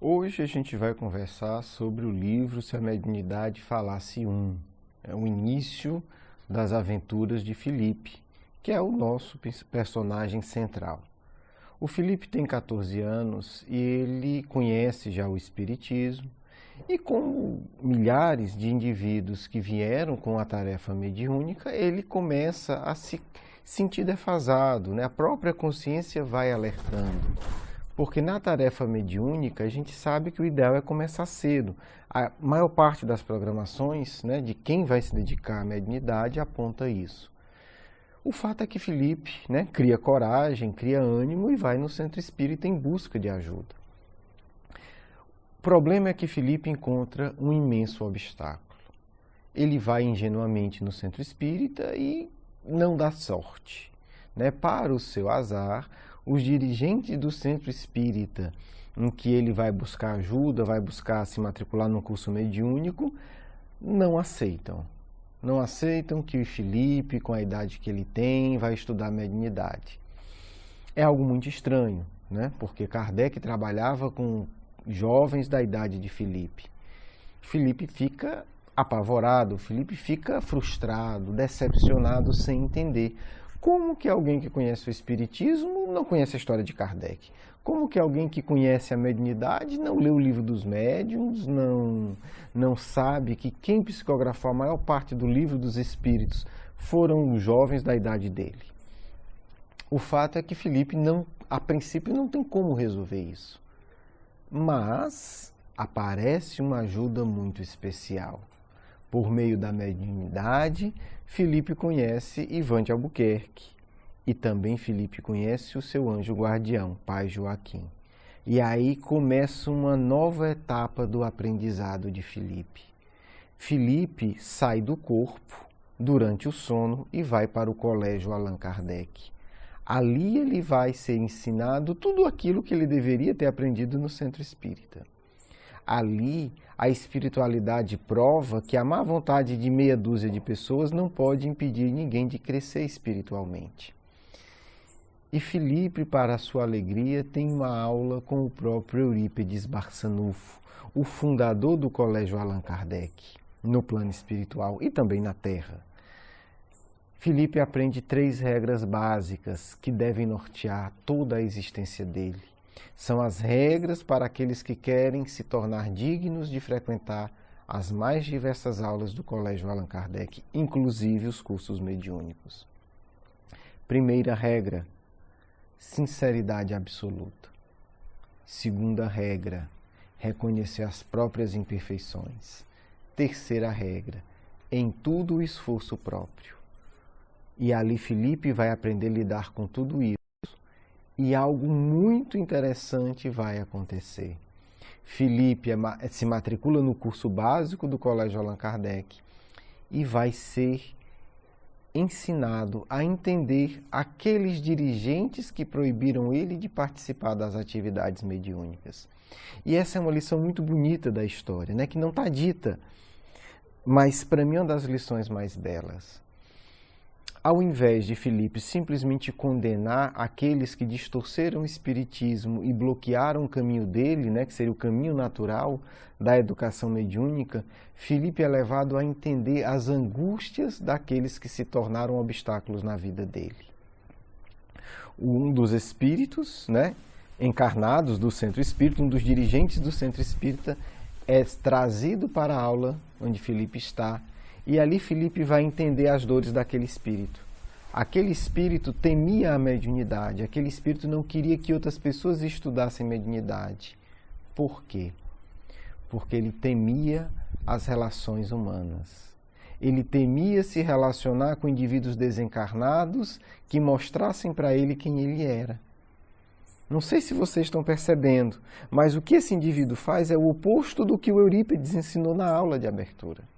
Hoje a gente vai conversar sobre o livro Se a Mediunidade Falasse Um. É o início das aventuras de Felipe, que é o nosso personagem central. O Felipe tem 14 anos e ele conhece já o Espiritismo e, como milhares de indivíduos que vieram com a tarefa mediúnica, ele começa a se sentir defasado, né? A própria consciência vai alertando. Porque na tarefa mediúnica a gente sabe que o ideal é começar cedo. A maior parte das programações, né, de quem vai se dedicar à mediunidade aponta isso. O fato é que Felipe, né, cria coragem, cria ânimo e vai no centro espírita em busca de ajuda. O problema é que Felipe encontra um imenso obstáculo. Ele vai ingenuamente no centro espírita e não dá sorte, né? Para o seu azar, os dirigentes do centro espírita, em que ele vai buscar ajuda, vai buscar se matricular num curso mediúnico, não aceitam. Não aceitam que o Felipe, com a idade que ele tem, vai estudar mediunidade. É algo muito estranho, né? Porque Kardec trabalhava com jovens da idade de Felipe. Felipe fica apavorado, Felipe fica frustrado, decepcionado, sem entender. Como que alguém que conhece o Espiritismo não conhece a história de Kardec? Como que alguém que conhece a mediunidade não lê o livro dos médiuns, não sabe que quem psicografou a maior parte do livro dos Espíritos foram os jovens da idade dele? O fato é que Felipe, a princípio, não tem como resolver isso. Mas aparece uma ajuda muito especial. Por meio da mediunidade, Felipe conhece Ivan de Albuquerque e também Felipe conhece o seu anjo guardião, Pai Joaquim. E aí começa uma nova etapa do aprendizado de Felipe. Felipe sai do corpo durante o sono e vai para o colégio Allan Kardec. Ali ele vai ser ensinado tudo aquilo que ele deveria ter aprendido no centro espírita. Ali, a espiritualidade prova que a má vontade de meia dúzia de pessoas não pode impedir ninguém de crescer espiritualmente. E Felipe, para a sua alegria, tem uma aula com o próprio Eurípides Barçanufo, o fundador do Colégio Allan Kardec, no plano espiritual e também na Terra. Felipe aprende 3 regras básicas que devem nortear toda a existência dele. São as regras para aqueles que querem se tornar dignos de frequentar as mais diversas aulas do Colégio Allan Kardec, inclusive os cursos mediúnicos. Primeira regra, sinceridade absoluta. Segunda regra, reconhecer as próprias imperfeições. Terceira regra, em tudo o esforço próprio. E ali Felipe vai aprender a lidar com tudo isso. E algo muito interessante vai acontecer. Felipe se matricula no curso básico do Colégio Allan Kardec e vai ser ensinado a entender aqueles dirigentes que proibiram ele de participar das atividades mediúnicas. E essa é uma lição muito bonita da história, né? Que não está dita, mas para mim é uma das lições mais belas. Ao invés de Felipe simplesmente condenar aqueles que distorceram o espiritismo e bloquearam o caminho dele, né, que seria o caminho natural da educação mediúnica, Felipe é levado a entender as angústias daqueles que se tornaram obstáculos na vida dele. Um dos espíritos, né, encarnados do centro espírita, um dos dirigentes do centro espírita, é trazido para a aula onde Felipe está. E ali Felipe vai entender as dores daquele espírito. Aquele espírito temia a mediunidade, aquele espírito não queria que outras pessoas estudassem mediunidade. Por quê? Porque ele temia as relações humanas. Ele temia se relacionar com indivíduos desencarnados que mostrassem para ele quem ele era. Não sei se vocês estão percebendo, mas o que esse indivíduo faz é o oposto do que o Eurípides ensinou na aula de abertura.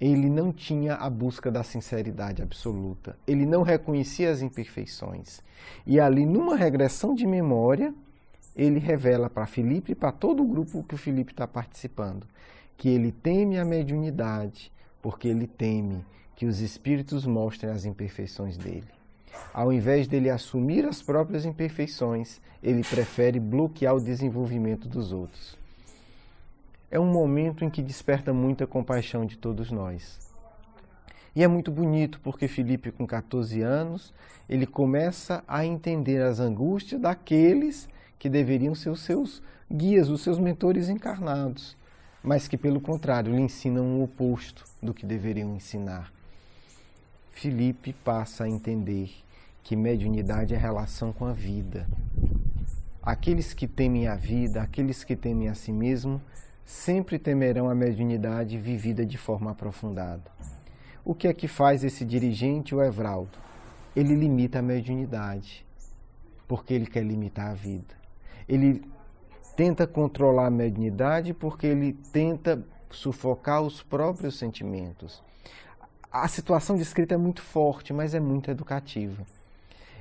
Ele não tinha a busca da sinceridade absoluta. Ele não reconhecia as imperfeições. E ali, numa regressão de memória, ele revela para Felipe e para todo o grupo que o Felipe está participando, que ele teme a mediunidade, porque ele teme que os espíritos mostrem as imperfeições dele. Ao invés dele assumir as próprias imperfeições, ele prefere bloquear o desenvolvimento dos outros. É um momento em que desperta muita compaixão de todos nós. E é muito bonito porque Filipe, com 14 anos, ele começa a entender as angústias daqueles que deveriam ser os seus guias, os seus mentores encarnados, mas que, pelo contrário, lhe ensinam o oposto do que deveriam ensinar. Filipe passa a entender que mediunidade é relação com a vida. Aqueles que temem a vida, aqueles que temem a si mesmo, sempre temerão a mediunidade vivida de forma aprofundada. O que é que faz esse dirigente, o Evraldo? Ele limita a mediunidade, porque ele quer limitar a vida. Ele tenta controlar a mediunidade porque ele tenta sufocar os próprios sentimentos. A situação descrita é muito forte, mas é muito educativa.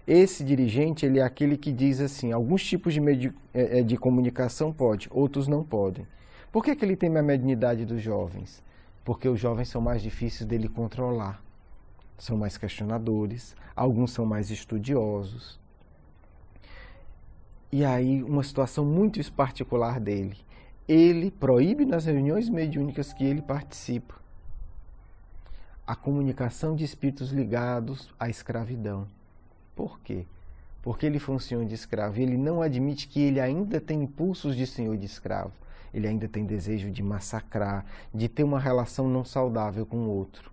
Esse dirigente, ele é aquele que diz assim, alguns tipos de comunicação pode, outros não podem. Por que ele teme a mediunidade dos jovens? Porque os jovens são mais difíceis dele controlar. São mais questionadores, alguns são mais estudiosos. E aí, uma situação muito particular dele. Ele proíbe nas reuniões mediúnicas que ele participa a comunicação de espíritos ligados à escravidão. Por quê? Porque ele foi um senhor de escravo e ele não admite que ele ainda tem impulsos de senhor de escravo. Ele ainda tem desejo de massacrar, de ter uma relação não saudável com o outro.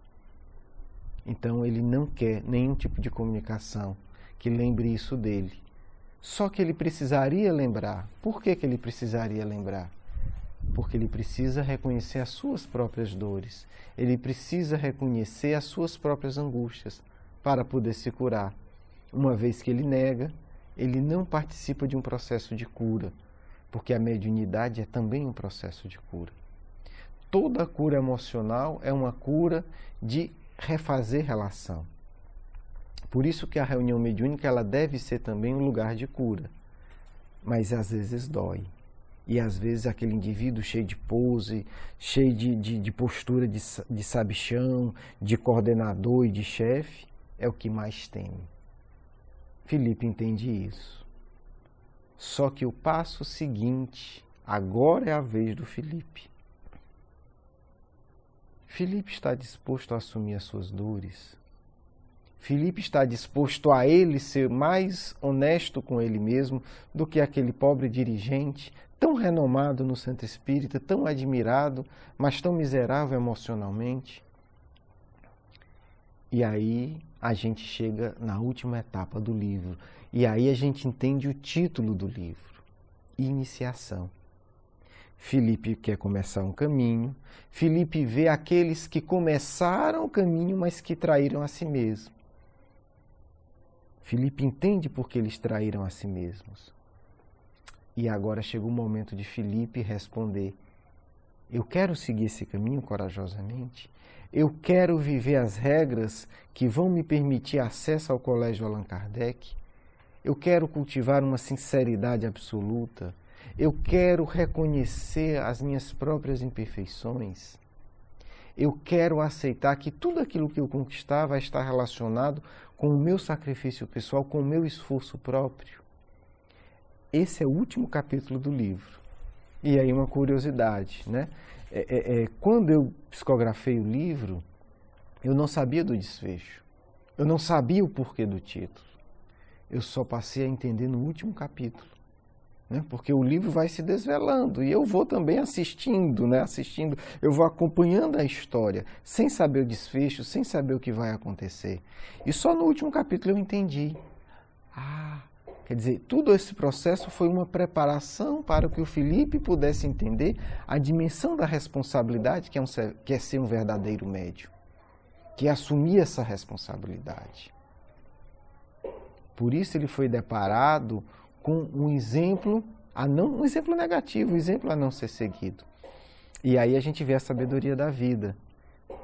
Então ele não quer nenhum tipo de comunicação que lembre isso dele. Só que ele precisaria lembrar. Por que ele precisaria lembrar? Porque ele precisa reconhecer as suas próprias dores. Ele precisa reconhecer as suas próprias angústias para poder se curar. Uma vez que ele nega, ele não participa de um processo de cura, porque a mediunidade é também um processo de cura. Toda cura emocional é uma cura de refazer relação. Por isso que a reunião mediúnica ela deve ser também um lugar de cura, mas às vezes dói. E às vezes aquele indivíduo cheio de pose, cheio de postura de sabichão, de coordenador e de chefe, é o que mais teme. Filipe entende isso. Só que o passo seguinte, agora é a vez do Filipe. Filipe está disposto a assumir as suas dores. Filipe está disposto a ele ser mais honesto com ele mesmo do que aquele pobre dirigente, tão renomado no centro espírita, tão admirado, mas tão miserável emocionalmente. E aí a gente chega na última etapa do livro. E aí a gente entende o título do livro, Iniciação. Filipe quer começar um caminho. Filipe vê aqueles que começaram o caminho, mas que traíram a si mesmos. Filipe entende por que eles traíram a si mesmos. E agora chegou o momento de Filipe responder: eu quero seguir esse caminho corajosamente. Eu quero viver as regras que vão me permitir acesso ao Colégio Allan Kardec. Eu quero cultivar uma sinceridade absoluta. Eu quero reconhecer as minhas próprias imperfeições. Eu quero aceitar que tudo aquilo que eu conquistar vai estar relacionado com o meu sacrifício pessoal, com o meu esforço próprio. Esse é o último capítulo do livro. E aí uma curiosidade, né? Quando eu psicografei o livro, eu não sabia do desfecho. Eu não sabia o porquê do título. Eu só passei a entender no último capítulo. Né? Porque o livro vai se desvelando e eu vou também assistindo, né? Eu vou acompanhando a história, sem saber o desfecho, sem saber o que vai acontecer. E só no último capítulo eu entendi. Quer dizer, todo esse processo foi uma preparação para que o Filipe pudesse entender a dimensão da responsabilidade que é ser um verdadeiro médium, que é assumir essa responsabilidade. Por isso ele foi deparado com um exemplo negativo, um exemplo a não ser seguido. E aí a gente vê a sabedoria da vida.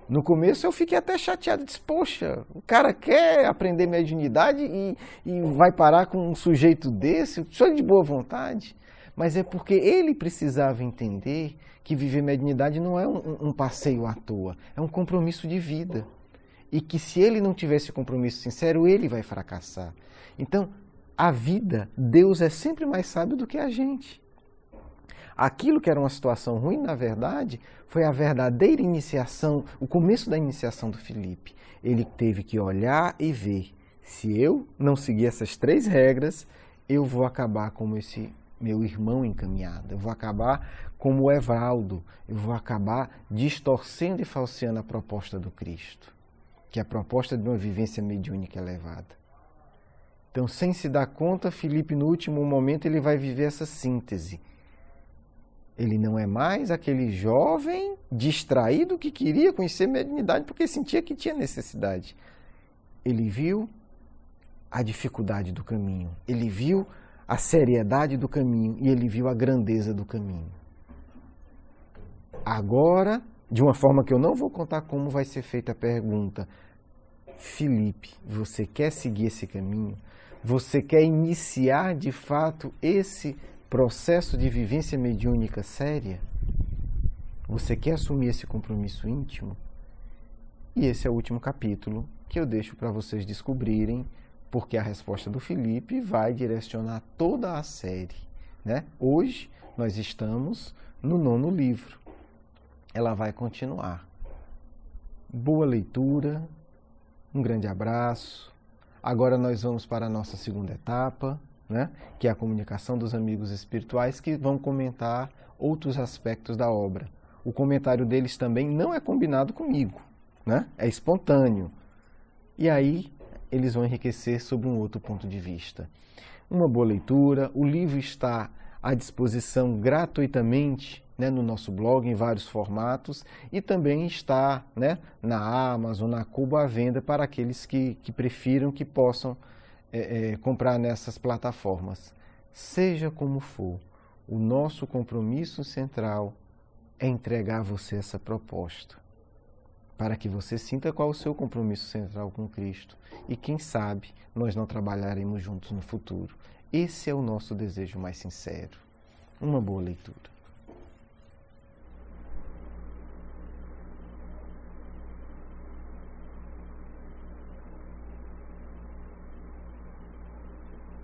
No começo eu fiquei até chateado, disse, poxa, o cara quer aprender mediunidade e vai parar com um sujeito desse, só de boa vontade. Mas é porque ele precisava entender que viver mediunidade não é um passeio à toa, é um compromisso de vida. e que se ele não tiver esse compromisso sincero, ele vai fracassar. Então, a vida, Deus é sempre mais sábio do que a gente. Aquilo que era uma situação ruim, na verdade, foi a verdadeira iniciação, o começo da iniciação do Filipe. Ele teve que olhar e ver, se eu não seguir essas 3 regras, eu vou acabar como esse meu irmão encaminhado, eu vou acabar como o Evaldo, eu vou acabar distorcendo e falseando a proposta do Cristo, que é a proposta de uma vivência mediúnica elevada. Então, sem se dar conta, Filipe, no último momento, ele vai viver essa síntese. Ele não é mais aquele jovem distraído que queria conhecer mediunidade porque sentia que tinha necessidade. Ele viu a dificuldade do caminho, ele viu a seriedade do caminho e ele viu a grandeza do caminho. Agora, de uma forma que eu não vou contar como vai ser feita a pergunta, Filipe, você quer seguir esse caminho? Você quer iniciar de fato esse processo de vivência mediúnica séria? Você quer assumir esse compromisso íntimo? E esse é o último capítulo que eu deixo para vocês descobrirem, porque a resposta do Filipe vai direcionar toda a série, né? Hoje nós estamos no 9º livro. Ela vai continuar. Boa leitura, um grande abraço. Agora nós vamos para a nossa segunda etapa, né? Que é a comunicação dos amigos espirituais, que vão comentar outros aspectos da obra. O comentário deles também não é combinado comigo, né? É espontâneo. E aí eles vão enriquecer sobre um outro ponto de vista. Uma boa leitura, o livro está à disposição gratuitamente, né, no nosso blog, em vários formatos, e também está, né, na Amazon, na Kobo à venda para aqueles que prefiram, que possam comprar nessas plataformas. Seja como for, o nosso compromisso central é entregar a você essa proposta, para que você sinta qual é o seu compromisso central com Cristo. E quem sabe nós não trabalharemos juntos no futuro. Esse é o nosso desejo mais sincero. Uma boa leitura.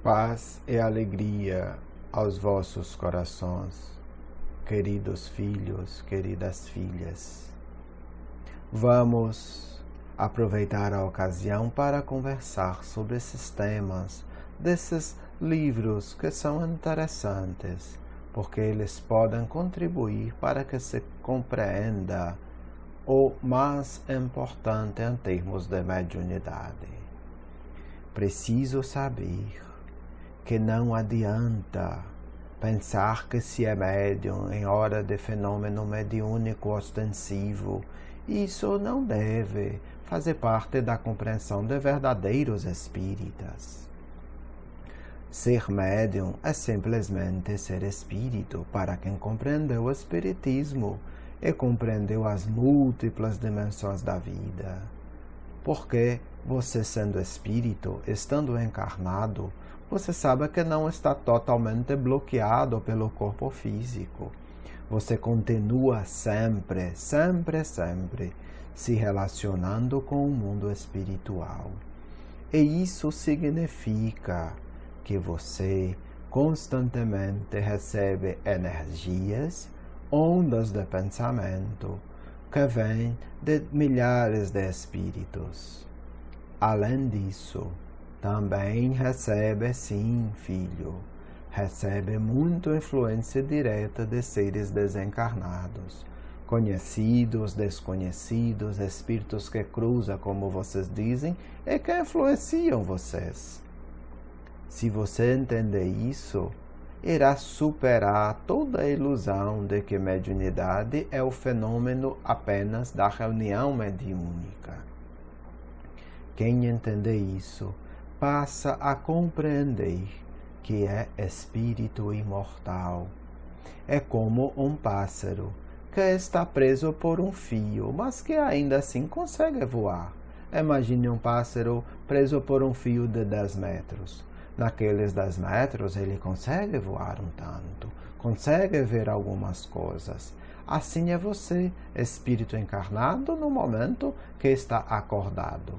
Paz e alegria aos vossos corações, queridos filhos, queridas filhas. Vamos aproveitar a ocasião para conversar sobre esses temas, desses livros que são interessantes, porque eles podem contribuir para que se compreenda o mais importante em termos de mediunidade. Preciso saber que não adianta pensar que se é médium em hora de fenômeno mediúnico ostensivo. Isso não deve fazer parte da compreensão de verdadeiros espíritas. Ser médium é simplesmente ser espírito para quem compreendeu o espiritismo e compreendeu as múltiplas dimensões da vida. Porque você, sendo espírito, estando encarnado, você sabe que não está totalmente bloqueado pelo corpo físico. Você continua sempre se relacionando com o mundo espiritual. E isso significa que você constantemente recebe energias, ondas de pensamento, que vêm de milhares de espíritos. Além disso, também recebe, sim, filho, recebe muita influência direta de seres desencarnados, conhecidos, desconhecidos, espíritos que cruzam, como vocês dizem, e que influenciam vocês. Se você entender isso, irá superar toda a ilusão de que mediunidade é o fenômeno apenas da reunião mediúnica. Quem entender isso, passa a compreender que é espírito imortal. É como um pássaro que está preso por um fio, mas que ainda assim consegue voar. Imagine um pássaro preso por um fio de 10 metros. Naqueles 10 metros ele consegue voar um tanto, consegue ver algumas coisas. Assim é você, espírito encarnado, no momento que está acordado.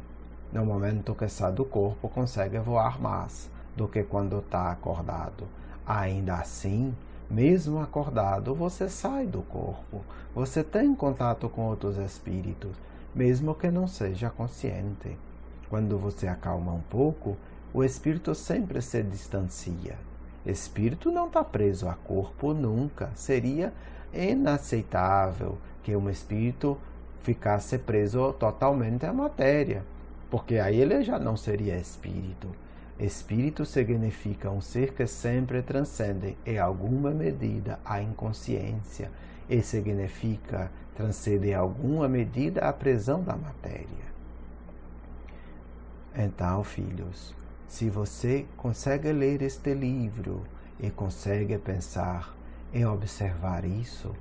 No momento que sai do corpo, consegue voar mais do que quando está acordado. Ainda assim, mesmo acordado, você sai do corpo. Você tem contato com outros espíritos, mesmo que não seja consciente. Quando você acalma um pouco, o espírito sempre se distancia. Espírito não está preso a corpo nunca. Seria inaceitável que um espírito ficasse preso totalmente à matéria, porque aí ele já não seria espírito. Espírito significa um ser que sempre transcende, em alguma medida, a inconsciência, e significa transcender em alguma medida a prisão da matéria. Então, filhos, se você consegue ler este livro e consegue pensar e observar isso,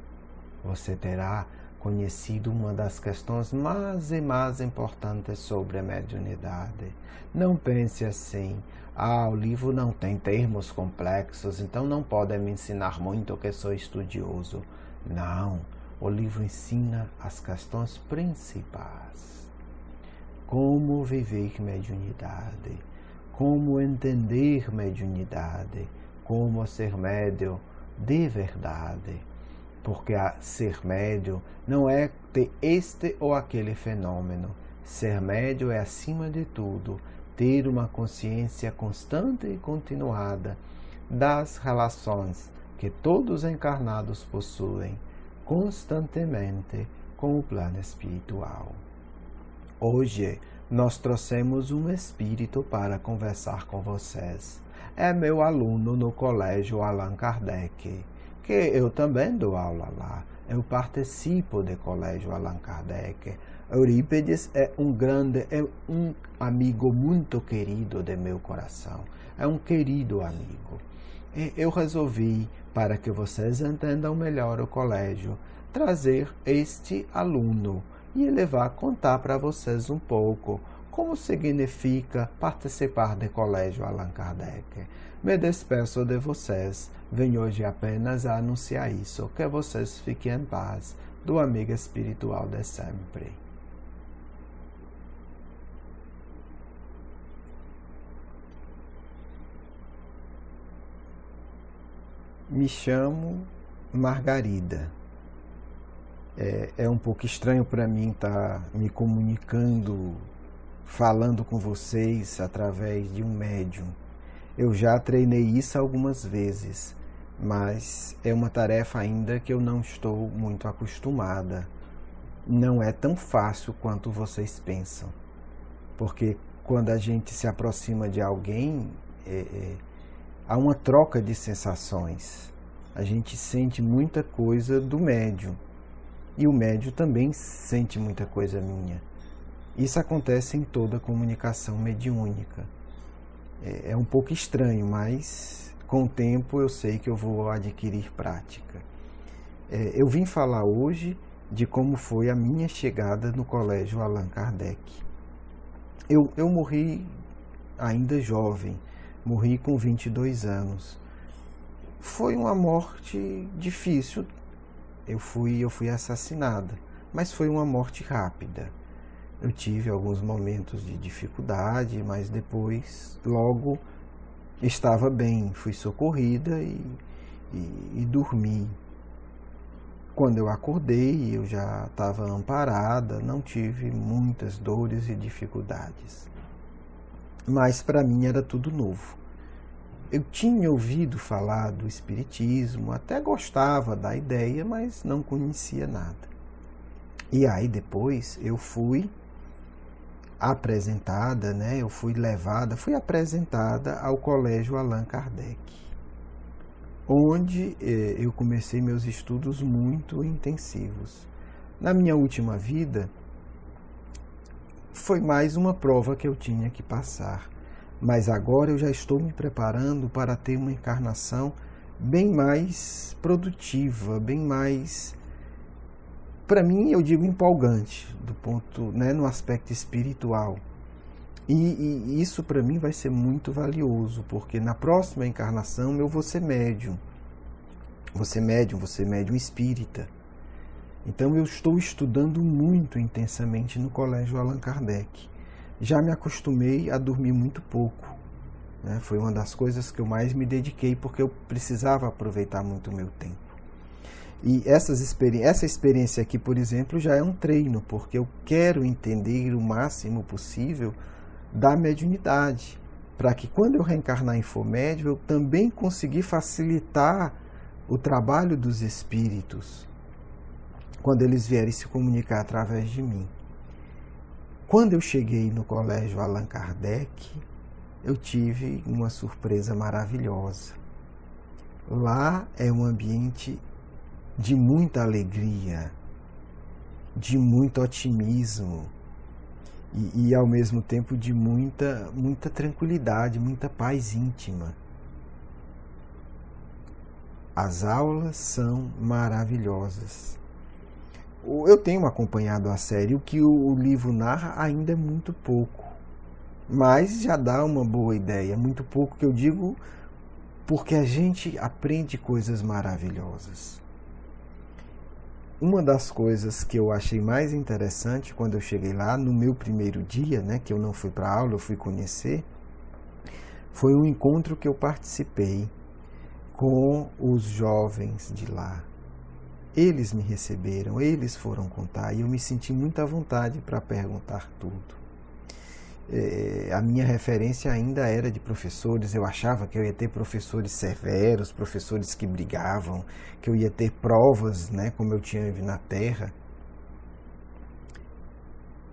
você terá conhecido uma das questões mais e mais importantes sobre a mediunidade. Não pense assim, o livro não tem termos complexos, então não pode me ensinar muito que sou estudioso. Não, o livro ensina as questões principais. Como viver mediunidade, como entender mediunidade, como ser médium de verdade. Porque ser médium não é ter este ou aquele fenômeno. Ser médium é, acima de tudo, ter uma consciência constante e continuada das relações que todos os encarnados possuem constantemente com o plano espiritual. Hoje, nós trouxemos um espírito para conversar com vocês. É meu aluno no Colégio Allan Kardec, que eu também dou aula lá. Eu participo do Colégio Allan Kardec. Eurípides é um amigo muito querido de meu coração. É um querido amigo. E eu resolvi, para que vocês entendam melhor o colégio, trazer este aluno e contar para vocês um pouco como significa participar do Colégio Allan Kardec. Me despeço de vocês. Venho hoje apenas a anunciar isso. Que vocês fiquem em paz, do amigo espiritual de sempre. Me chamo Margarida. É um pouco estranho para mim estar me comunicando, falando com vocês através de um médium. Eu já treinei isso algumas vezes, mas é uma tarefa ainda que eu não estou muito acostumada. Não é tão fácil quanto vocês pensam, porque quando a gente se aproxima de alguém, há uma troca de sensações. A gente sente muita coisa do médium. E o médium também sente muita coisa minha. Isso acontece em toda comunicação mediúnica. É um pouco estranho, mas com o tempo eu sei que eu vou adquirir prática. Eu vim falar hoje de como foi a minha chegada no Colégio Allan Kardec. Eu morri ainda jovem, morri com 22 anos. Foi uma morte difícil. Eu fui assassinada, mas foi uma morte rápida. Eu tive alguns momentos de dificuldade, mas depois, logo, estava bem. Fui socorrida e dormi. Quando eu acordei, eu já estava amparada, não tive muitas dores e dificuldades. Mas para mim era tudo novo. Eu tinha ouvido falar do espiritismo, até gostava da ideia, mas não conhecia nada. E aí depois eu fui apresentada, fui apresentada ao Colégio Allan Kardec, onde eu comecei meus estudos muito intensivos. Na minha última vida, foi mais uma prova que eu tinha que passar. Mas agora eu já estou me preparando para ter uma encarnação bem mais produtiva, bem mais, para mim, eu digo empolgante, no aspecto espiritual. E isso para mim vai ser muito valioso, porque na próxima encarnação eu vou ser médium. Vou ser médium espírita. Então eu estou estudando muito intensamente no Colégio Allan Kardec. Já me acostumei a dormir muito pouco, né? Foi uma das coisas que eu mais me dediquei, porque eu precisava aproveitar muito o meu tempo. E essa experiência aqui, por exemplo, já é um treino, porque eu quero entender o máximo possível da mediunidade, para que quando eu reencarnar em Fomédio, eu também conseguir facilitar o trabalho dos espíritos, quando eles vierem se comunicar através de mim. Quando eu cheguei no Colégio Allan Kardec, eu tive uma surpresa maravilhosa. Lá é um ambiente de muita alegria, de muito otimismo e ao mesmo tempo de muita tranquilidade, muita paz íntima. As aulas são maravilhosas. Eu tenho acompanhado a série, o que o livro narra ainda é muito pouco, mas já dá uma boa ideia. Muito pouco que eu digo, porque a gente aprende coisas maravilhosas. Uma das coisas que eu achei mais interessante quando eu cheguei lá, no meu primeiro dia, né, que eu não fui para a aula, eu fui conhecer, foi um encontro que eu participei com os jovens de lá. Eles me receberam, eles foram contar, e eu me senti muito à vontade para perguntar tudo. A minha referência ainda era de professores, eu achava que eu ia ter professores severos, professores que brigavam, que eu ia ter provas, né, como eu tinha na Terra.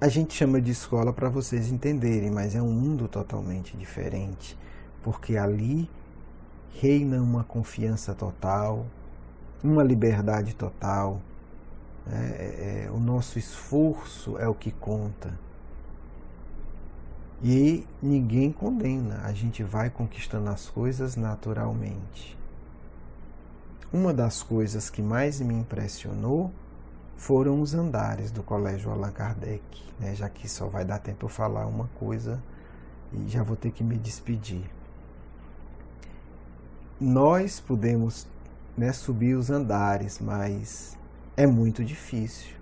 A gente chama de escola para vocês entenderem, mas é um mundo totalmente diferente, porque ali reina uma confiança total, uma liberdade total, o nosso esforço é o que conta. E ninguém condena, a gente vai conquistando as coisas naturalmente. Uma das coisas que mais me impressionou foram os andares do Colégio Allan Kardec, né? Já que só vai dar tempo eu falar uma coisa e já vou ter que me despedir. Nós podemos, né, subir os andares, mas é muito difícil.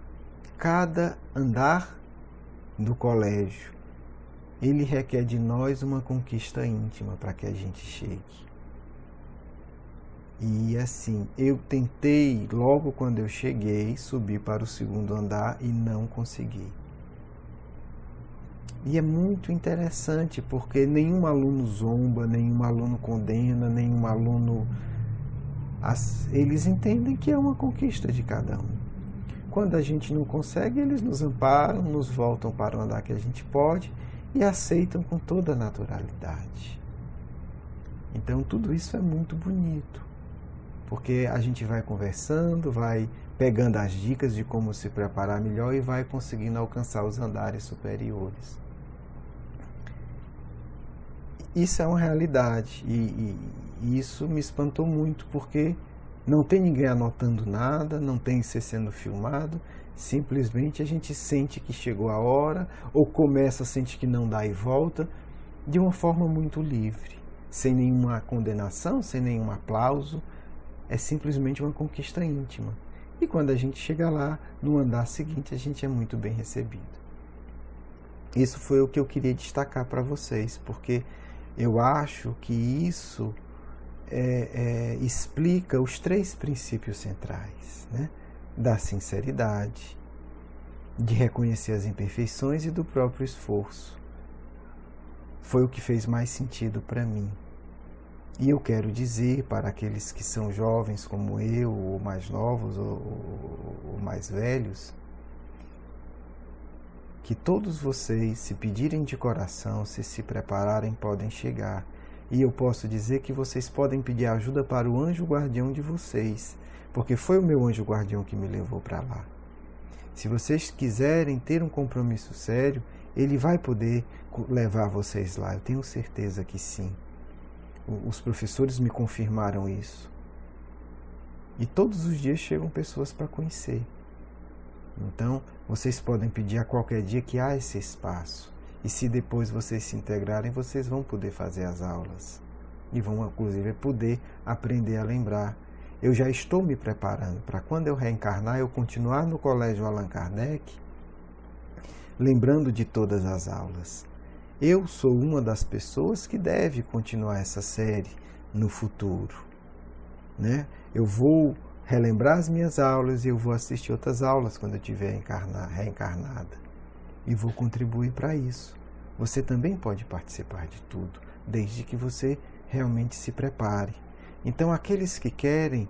Cada andar do colégio, ele requer de nós uma conquista íntima para que a gente chegue. E assim, eu tentei, logo quando eu cheguei, subir para o segundo andar e não consegui. E é muito interessante, porque nenhum aluno zomba, nenhum aluno condena, nenhum aluno... Eles entendem que é uma conquista de cada um. Quando a gente não consegue, eles nos amparam, nos voltam para o andar que a gente pode e aceitam com toda a naturalidade. Então tudo isso é muito bonito, porque a gente vai conversando, vai pegando as dicas de como se preparar melhor e vai conseguindo alcançar os andares superiores. Isso é uma realidade e isso me espantou muito, porque não tem ninguém anotando nada, não tem você sendo filmado, simplesmente a gente sente que chegou a hora, ou começa a sentir que não dá e volta, de uma forma muito livre, sem nenhuma condenação, sem nenhum aplauso, é simplesmente uma conquista íntima. E quando a gente chega lá, no andar seguinte, a gente é muito bem recebido. Isso foi o que eu queria destacar para vocês, porque eu acho que isso explica os 3 princípios centrais, né? Da sinceridade, de reconhecer as imperfeições e do próprio esforço. Foi o que fez mais sentido para mim. E eu quero dizer para aqueles que são jovens como eu, ou mais novos, ou mais velhos, que todos vocês, se pedirem de coração, se prepararem, podem chegar. E eu posso dizer que vocês podem pedir ajuda para o anjo guardião de vocês, porque foi o meu anjo guardião que me levou para lá. Se vocês quiserem ter um compromisso sério, ele vai poder levar vocês lá, eu tenho certeza que sim. Os professores me confirmaram isso. E todos os dias chegam pessoas para conhecer. Então, vocês podem pedir a qualquer dia que há esse espaço. E se depois vocês se integrarem, vocês vão poder fazer as aulas. E vão, inclusive, poder aprender a lembrar. eu já estou me preparando para quando eu reencarnar, eu continuar no Colégio Allan Kardec, lembrando de todas as aulas. Eu sou uma das pessoas que deve continuar essa série no futuro, né? Eu vou relembrar as minhas aulas e eu vou assistir outras aulas quando eu estiver reencarnada. E vou contribuir para isso. Você também pode participar de tudo, desde que você realmente se prepare. Então, aqueles que querem,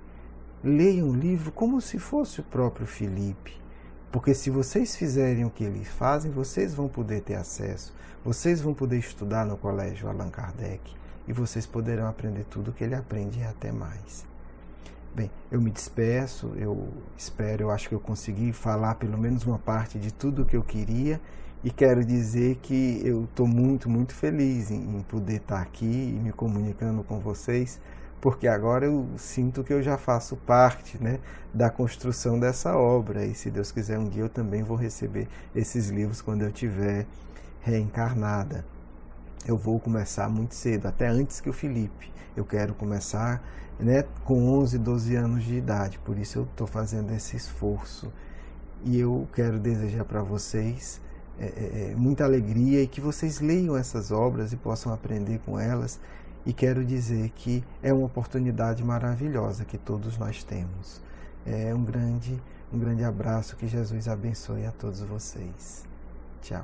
leiam o livro como se fosse o próprio Felipe. Porque se vocês fizerem o que eles fazem, vocês vão poder ter acesso. Vocês vão poder estudar no Colégio Allan Kardec. E vocês poderão aprender tudo o que ele aprende e até mais. Bem, eu me despeço, eu acho que eu consegui falar pelo menos uma parte de tudo o que eu queria. E quero dizer que eu estou muito, muito feliz em poder estar aqui e me comunicando com vocês, porque agora eu sinto que eu já faço parte, né, da construção dessa obra. E se Deus quiser, um dia eu também vou receber esses livros quando eu estiver reencarnada. Eu vou começar muito cedo, até antes que o Felipe. Eu quero começar, né, com 11, 12 anos de idade, por isso eu estou fazendo esse esforço. E eu quero desejar para vocês muita alegria e que vocês leiam essas obras e possam aprender com elas. E quero dizer que é uma oportunidade maravilhosa que todos nós temos. Um grande abraço, que Jesus abençoe a todos vocês. Tchau.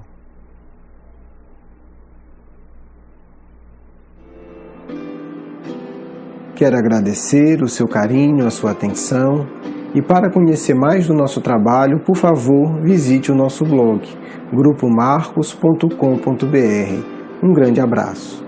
Quero agradecer o seu carinho, a sua atenção. E para conhecer mais do nosso trabalho, por favor, visite o nosso blog, grupomarcos.com.br. Um grande abraço.